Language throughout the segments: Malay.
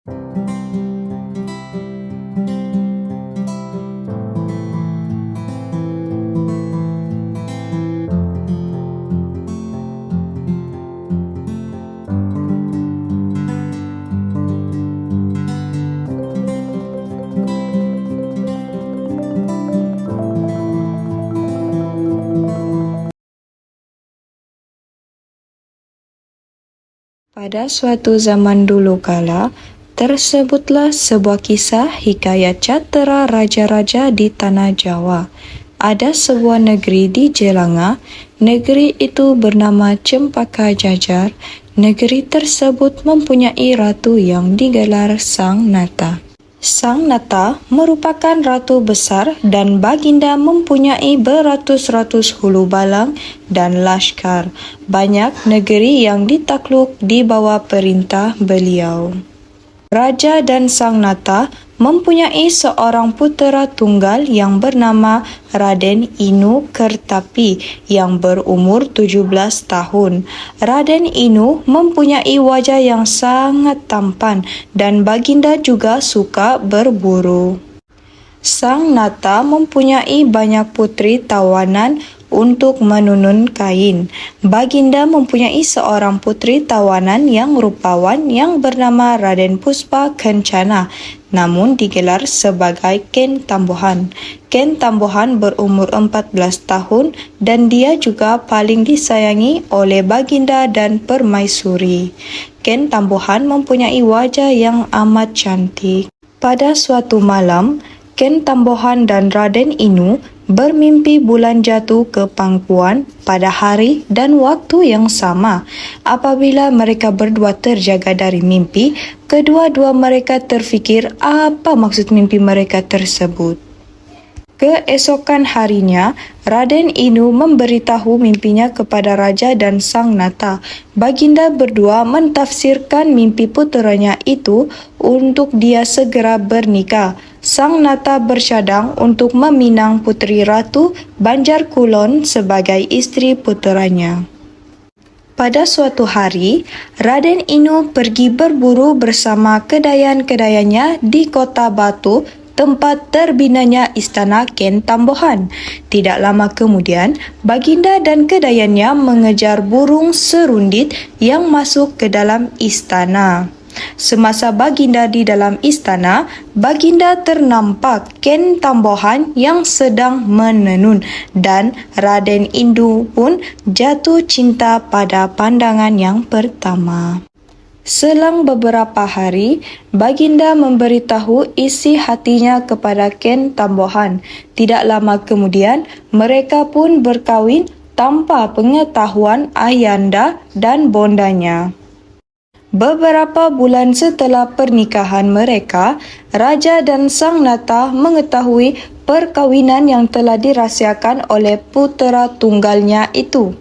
Pada suatu zaman dulu kala, tersebutlah sebuah kisah hikayat caktera raja-raja di tanah Jawa. Ada sebuah negeri di Jelanga. Negeri itu bernama Cempaka Jajar. Negeri tersebut mempunyai ratu yang digelar Sang Nata. Sang Nata merupakan ratu besar dan baginda mempunyai beratus-ratus hulu balang dan laskar. Banyak negeri yang ditakluk di bawah perintah beliau. Raja dan Sang Nata mempunyai seorang putera tunggal yang bernama Raden Inu Kertapi yang berumur 17 tahun. Raden Inu mempunyai wajah yang sangat tampan dan baginda juga suka berburu. Sang Nata mempunyai banyak putri tawanan untuk menunun kain. Baginda mempunyai seorang putri tawanan yang rupawan yang bernama Raden Puspa Kencana, namun digelar sebagai Ken Tambohan. Ken Tambohan berumur 14 tahun dan dia juga paling disayangi oleh baginda dan permaisuri. Ken Tambohan mempunyai wajah yang amat cantik. Pada suatu malam, Ken Tambohan dan Raden Inu bermimpi bulan jatuh ke pangkuan pada hari dan waktu yang sama. Apabila mereka berdua terjaga dari mimpi, kedua-dua mereka terfikir apa maksud mimpi mereka tersebut. Keesokan harinya, Raden Inu memberitahu mimpinya kepada Raja dan Sang Nata. Baginda berdua mentafsirkan mimpi puteranya itu untuk dia segera bernikah. Sang Nata bersyadang untuk meminang putri Ratu Banjar Kulon sebagai istri puteranya. Pada suatu hari, Raden Inu pergi berburu bersama kedayan-kedayanya di kota Batu, tempat terbinanya istana Ken Tambohan. Tidak lama kemudian, baginda dan kedayannya mengejar burung serundit yang masuk ke dalam istana. Semasa baginda di dalam istana, baginda ternampak Ken Tambohan yang sedang menenun dan Raden Inu pun jatuh cinta pada pandangan yang pertama. Selang beberapa hari, baginda memberitahu isi hatinya kepada Ken Tambohan. Tidak lama kemudian, mereka pun berkahwin tanpa pengetahuan ayanda dan bondanya. Beberapa bulan setelah pernikahan mereka, Raja dan Sang Nata mengetahui perkawinan yang telah dirahsiakan oleh putera tunggalnya itu.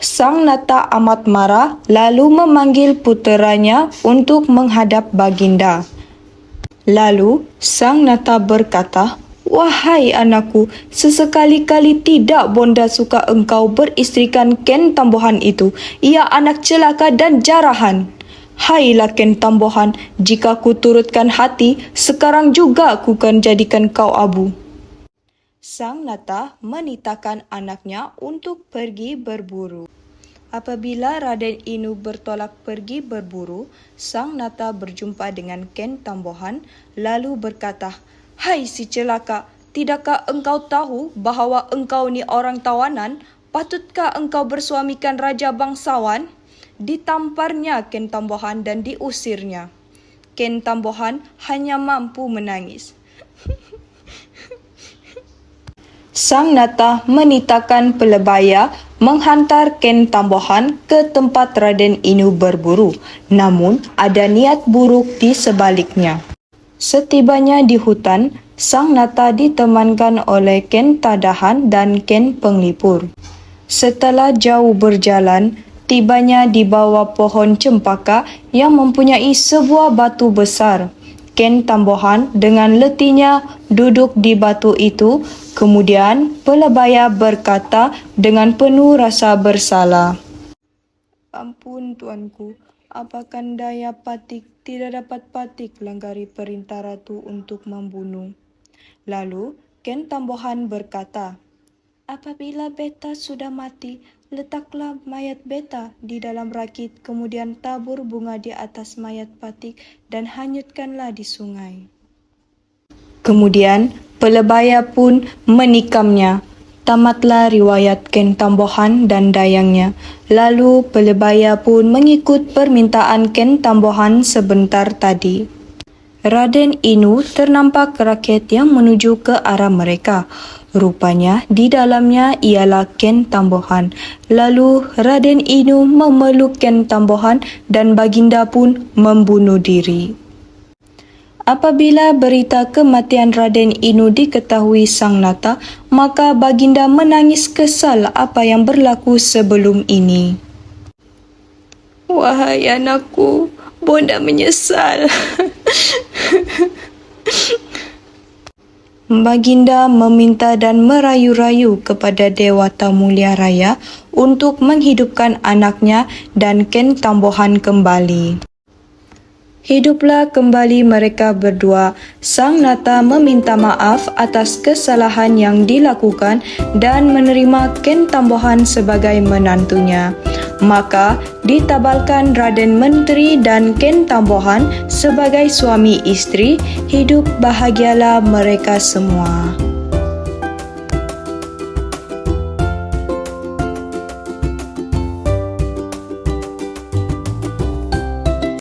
Sang Nata amat marah lalu memanggil puteranya untuk menghadap baginda. Lalu Sang Nata berkata, "Wahai anakku, sesekali-kali tidak bonda suka engkau beristrikan Ken Tambohan itu. Ia anak celaka dan jarahan. Hailah Ken Tambohan, jika ku turutkan hati, sekarang juga ku kan jadikan kau abu." Sang Nata menitahkan anaknya untuk pergi berburu. Apabila Raden Inu bertolak pergi berburu, Sang Nata berjumpa dengan Ken Tambohan lalu berkata, "Hai si celaka, tidakkah engkau tahu bahawa engkau ni orang tawanan? Patutkah engkau bersuamikan raja bangsawan?" Ditamparnya Ken Tambohan dan diusirnya. Ken Tambohan hanya mampu menangis. Sang Nata menitahkan pelebaya menghantar Ken Tambohan ke tempat Raden Inu berburu. Namun, ada niat buruk di sebaliknya. Setibanya di hutan, Sang Nata ditemankan oleh Ken Tadahan dan Ken Penglipur. Setelah jauh berjalan, tibanya di bawah pohon cempaka yang mempunyai sebuah batu besar. Ken Tambohan dengan letihnya duduk di batu itu. Kemudian pelebaya berkata dengan penuh rasa bersalah, "Ampun tuanku, Apakan daya Patik tidak dapat Patik langgari perintah ratu untuk membunuh. Lalu Ken Tambohan berkata, apabila beta sudah mati, letaklah mayat beta di dalam rakit, kemudian tabur bunga di atas mayat Patik dan hanyutkanlah di sungai. Kemudian pelebaya pun menikamnya. Tamatlah riwayat Ken Tambohan dan dayangnya. Lalu pelebaya pun mengikut permintaan Ken Tambohan sebentar tadi. Raden Inu ternampak raket yang menuju ke arah mereka. Rupanya di dalamnya ialah Ken Tambohan. Lalu Raden Inu memeluk Ken Tambohan dan Baginda pun membunuh diri. Apabila berita kematian Raden Inu diketahui Sang Nata, maka Baginda menangis kesal apa yang berlaku sebelum ini. Wahai anakku, Bonda menyesal. Baginda meminta dan merayu-rayu kepada Dewata Mulia Raya untuk menghidupkan anaknya dan Ken Tambohan kembali. Hiduplah kembali mereka berdua. Sang Nata meminta maaf atas kesalahan yang dilakukan dan menerima Ken Tambohan sebagai menantunya. Maka ditabalkan Raden Menteri dan Ken Tambohan sebagai suami istri. Hidup bahagialah mereka semua.